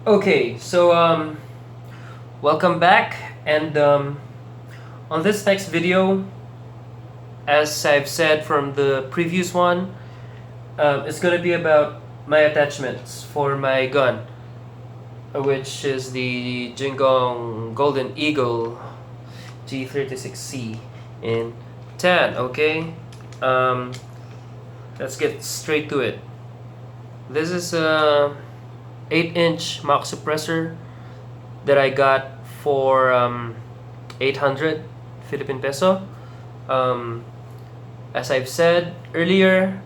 Okay, so welcome back, and on this next video, as I've said from the previous one, it's gonna be about my attachments for my gun, which is the Jing Gong Golden Eagle G36c in tan. Okay, um, let's get straight to it. This is a 8-inch mock suppressor that I got for 800 Philippine peso. Um, as I've said earlier,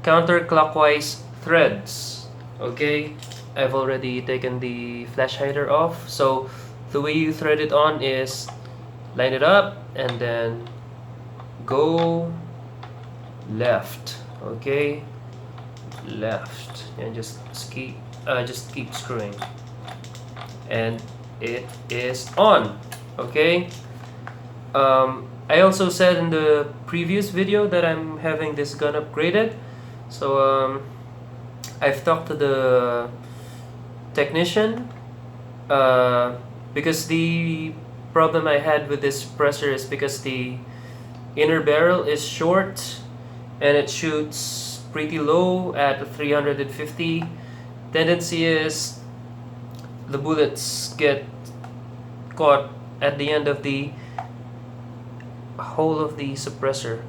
counterclockwise threads. Okay, I've already taken the flash hider off. So the way you thread it on is line it up and then go left. Okay, left, and just keep screwing, and it is on. Okay. I also said in the previous video that I'm having this gun upgraded, so I've talked to the technician, because the problem I had with this suppressor is because the inner barrel is short and it shoots pretty low at 350. Tendency is the bullets get caught at the end of the hole of the suppressor,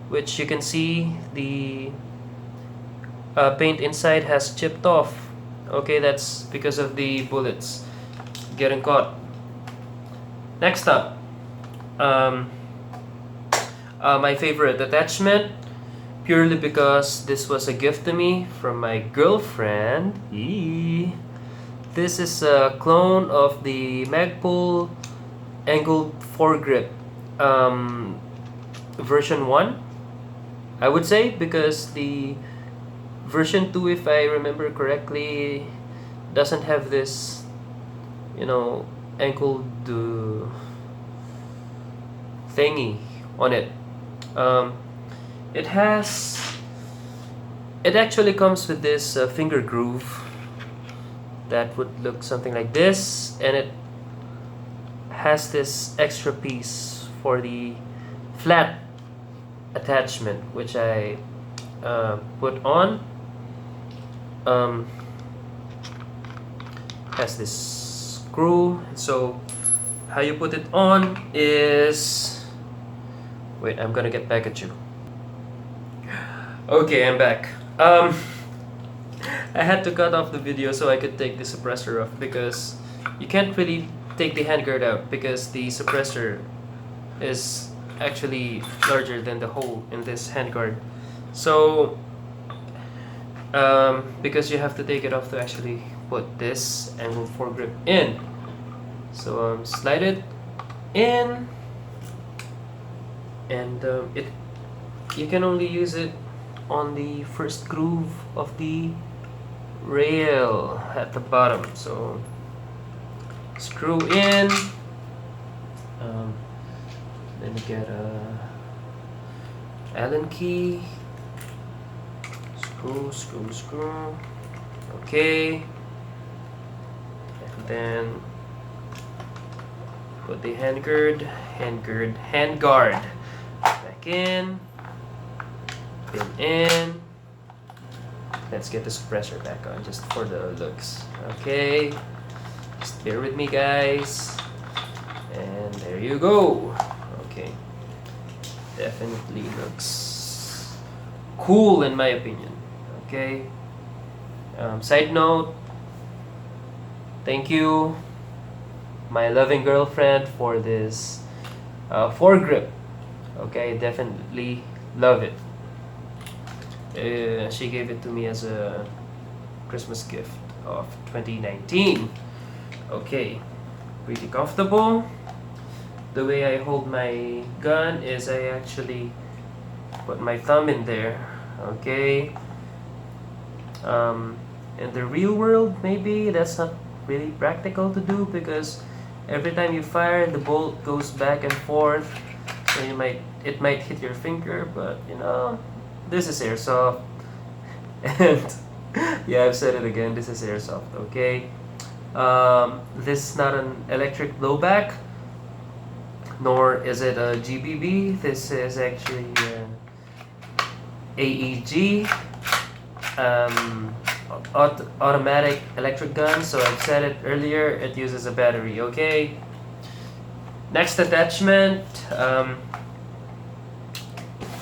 which you can see the paint inside has chipped off. Okay, that's because of the bullets getting caught. Next up, my favorite attachment, purely because this was a gift to me from my girlfriend. This is a clone of the Magpul angled foregrip version 1, I would say, because the version 2, if I remember correctly, doesn't have this, angled thingy on it. It actually comes with this finger groove that would look something like this, and it has this extra piece for the flat attachment, which I put on. Has this screw, so how you put it on is, wait, I'm gonna get back at you. Okay, I'm back. I had to cut off the video so I could take the suppressor off, because you can't really take the handguard out because the suppressor is actually larger than the hole in this handguard. So because you have to take it off to actually put this angled foregrip in. So slide it in, and you can only use it on the first groove of the rail at the bottom. So screw in, then you get a Allen key, screw, okay, and then put the handguard back in, pin in. Let's get the suppressor back on just for the looks. Okay, just bear with me, guys. And there you go. Okay, definitely looks cool in my opinion. Okay. Side note, thank you, my loving girlfriend, for this foregrip. Okay, definitely love it. She gave it to me as a Christmas gift of 2019. Okay, pretty comfortable. The way I hold my gun is I actually put my thumb in there. Okay. In the real world, maybe that's not really practical to do, because every time you fire, the bolt goes back and forth, so it might hit your finger. But this is airsoft, and Yeah, I've said it again. This is Airsoft, okay? This is not an electric blowback, nor is it a GBB. This is actually an AEG, automatic electric gun. So I've said it earlier, it uses a battery, okay? Next attachment,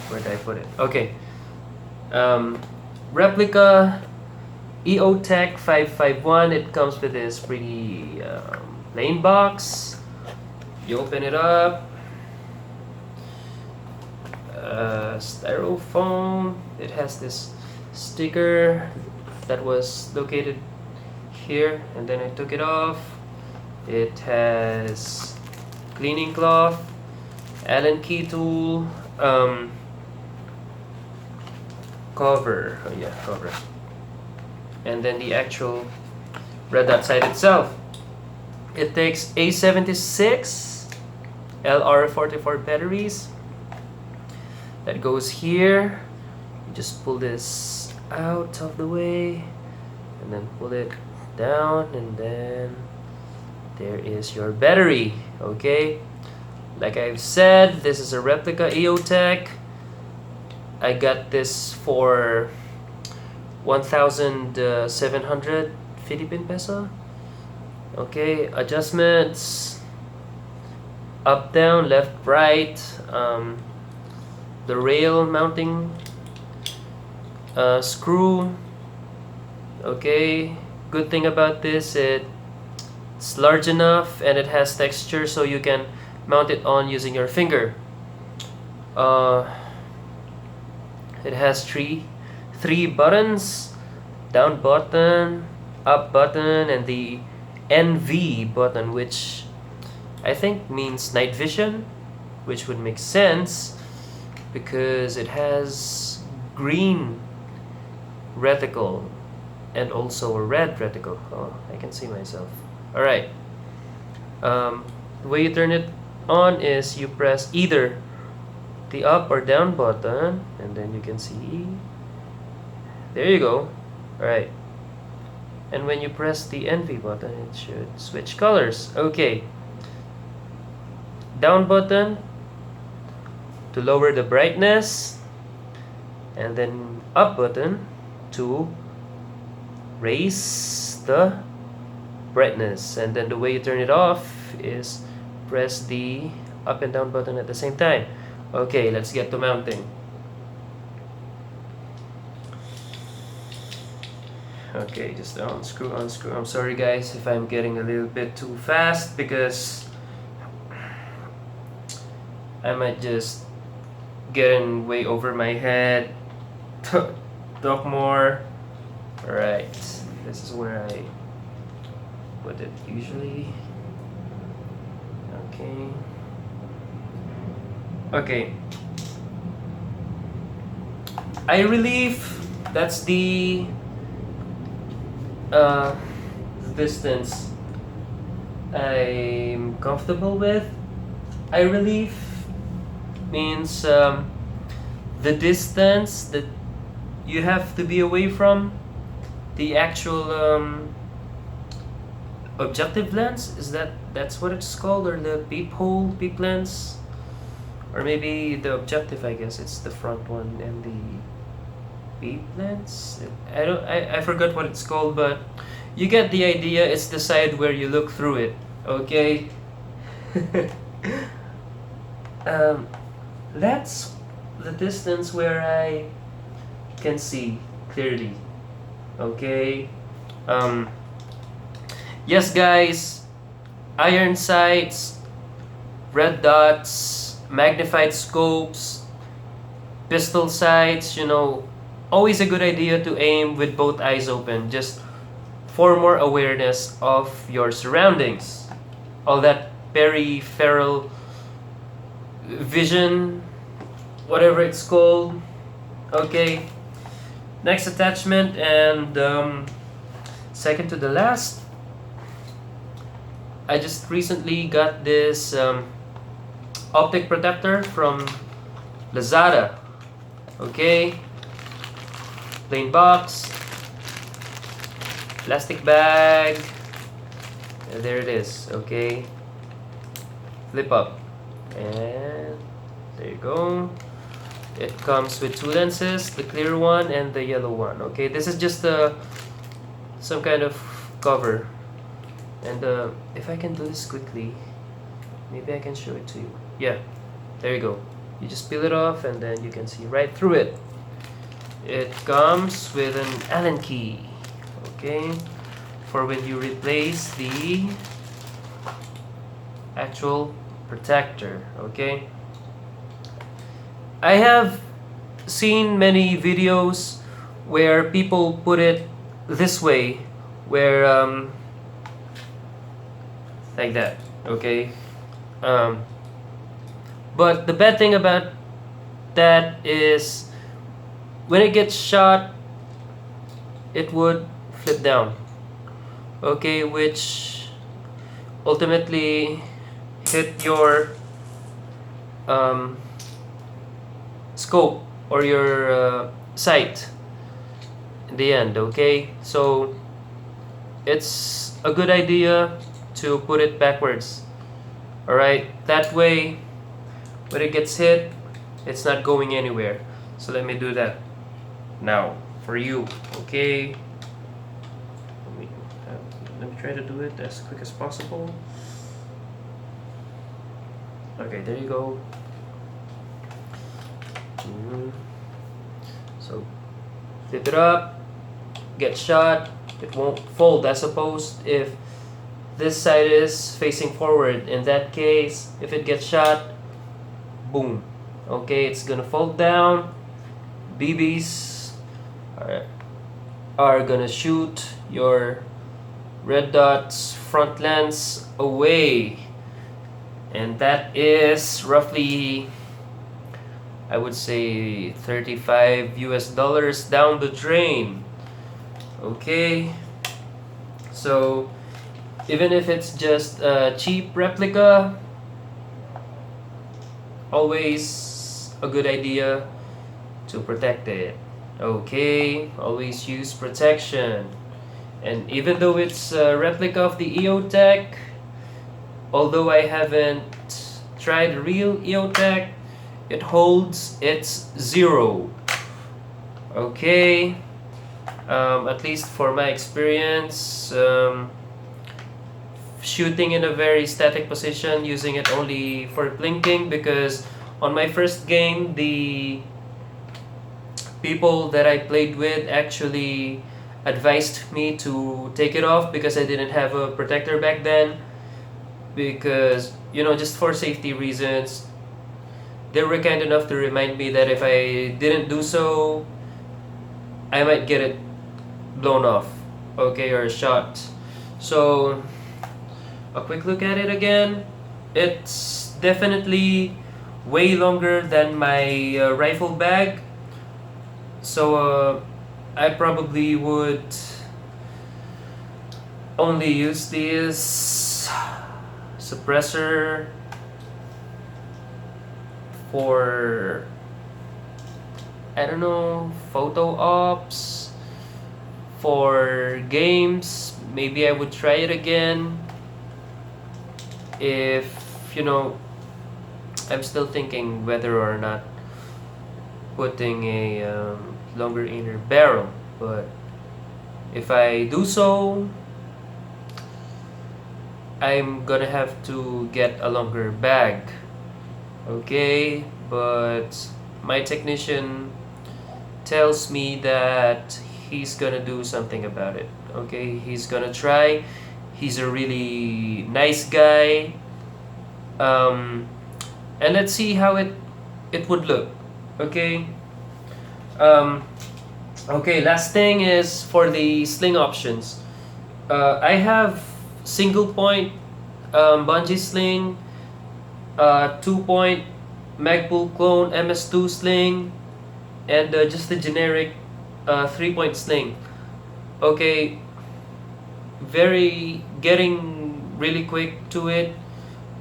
where did I put it? Okay. Replica EoTech 551. It comes with this pretty plain box. You open it up. Styrofoam. It has this sticker that was located here, and then I took it off. It has cleaning cloth, Allen key tool, cover. Oh yeah, cover. And then the actual red dot sight itself. It takes A76 LR44 batteries. That goes here. You just pull this out of the way and then pull it down, and then there is your battery. Okay, like I've said, this is a Replica EoTech. I got this for 1,700 Philippine peso. Okay, adjustments, up, down, left, right. The rail mounting screw. Okay, good thing about this, it's large enough and it has texture, so you can mount it on using your finger. It has three buttons: down button, up button, and the NV button, which I think means night vision, which would make sense because it has green reticle and also a red reticle. Oh, I can see myself. Alright. The way you turn it on is you press either the up or down button, and then you can see. There you go. Alright. And when you press the NV button, it should switch colors. Okay. Down button to lower the brightness, and then up button to raise the brightness. And then the way you turn it off is press the up and down button at the same time. Okay, let's get to mounting. Okay, just unscrew. I'm sorry guys if I'm getting a little bit too fast, because I might just get in way over my head, talk more. Alright, this is where I put it usually. Okay. Eye relief, that's the distance I'm comfortable with. Eye relief means the distance that you have to be away from the actual objective lens. That's what it's called, or the peep lens, or maybe the objective. I guess it's the front one and the peep lens. I forgot what it's called, but you get the idea. It's the side where you look through it. Okay. That's the distance where I can see clearly. Okay. Yes guys, iron sights, red dots, magnified scopes, pistol sights, always a good idea to aim with both eyes open, just for more awareness of your surroundings. All that peripheral vision, whatever it's called. Okay, next attachment, and second to the last, I just recently got this optic protector from Lazada. Okay, plain box, plastic bag, and there it is. Okay, flip up, and there you go. It comes with 2 lenses, the clear one and the yellow one. Okay, this is just some kind of cover, and if I can do this quickly, maybe I can show it to you. Yeah, there you go. You just peel it off and then you can see right through it. It comes with an Allen key, okay, for when you replace the actual protector. Okay, I have seen many videos where people put it this way, where like that. Okay, but the bad thing about that is when it gets shot, it would flip down. Okay, which ultimately hit your scope or your sight in the end. Okay, so it's a good idea to put it backwards. Alright, that way when it gets hit, it's not going anywhere. So let me do that now for you. Okay, let me try to do it as quick as possible. Okay, there you go. So flip it up, get shot, it won't fold as opposed if this side is facing forward. In that case, if it gets shot, boom. Okay, it's gonna fold down. BBs are gonna shoot your red dots front lens away, and that is roughly, I would say, $35 US down the drain. Okay, so even if it's just a cheap replica, always a good idea to protect it. Okay, always use protection. And even though it's a replica of the EoTech, although I haven't tried real EoTech, it holds its 0. Okay, at least for my experience, shooting in a very static position, using it only for blinking, because on my first game, the people that I played with actually advised me to take it off because I didn't have a protector back then, because, you know, just for safety reasons. They were kind enough to remind me that if I didn't do so, I might get it blown off, okay, or shot. So a quick look at it again. It's definitely way longer than my rifle bag, so I probably would only use this suppressor for, I don't know, photo ops, for games. Maybe I would try it again if, you know, I'm still thinking whether or not putting a longer inner barrel. But if I do so, I'm gonna have to get a longer bag. Okay, but my technician tells me that he's gonna do something about it. Okay, he's gonna try. He's a really nice guy, and let's see how it would look. Okay. Okay, last thing is for the sling options. I have single point bungee sling, 2-point Magpul clone MS2 sling, and just the generic 3-point sling. Okay, getting really quick to it.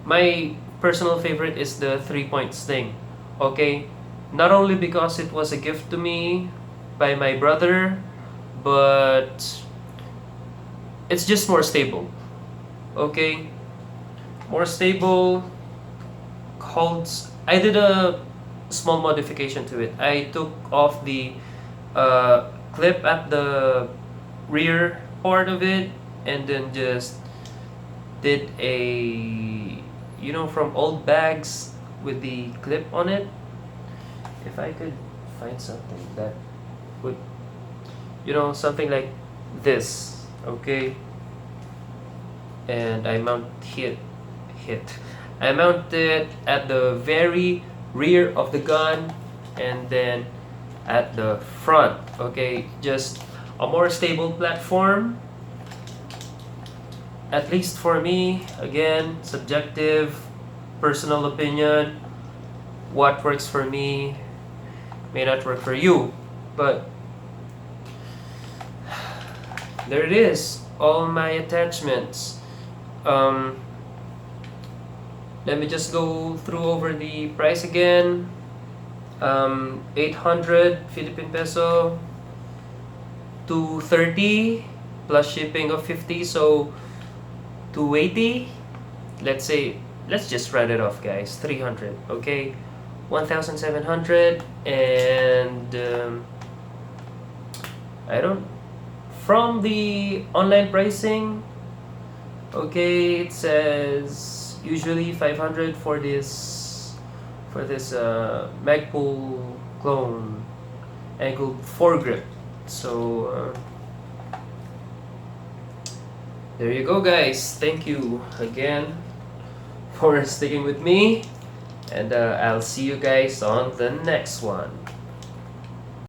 My personal favorite is the 3-point sling. Okay, not only because it was a gift to me by my brother, but it's just more stable. Okay, more stable. Holds. I did a small modification to it. I took off the clip at the rear part of it, and then just did a, you know, from old bags with the clip on it. If I could find something that would, you know, something like this. Okay, and I mount I mount it at the very rear of the gun, and then at the front. Okay, just a more stable platform, at least for me. Again, subjective, personal opinion. What works for me may not work for you, but there it is, all my attachments. Let me just go through over the price again. 800 Philippine peso, 230 plus shipping of 50, so 280. Let's just round it off, guys. 300. Okay, 1,700. And I don't, from the online pricing, okay, it says usually 500 for this Magpul clone Eagle Foregrip. So there you go, guys. Thank you again for sticking with me, and I'll see you guys on the next one.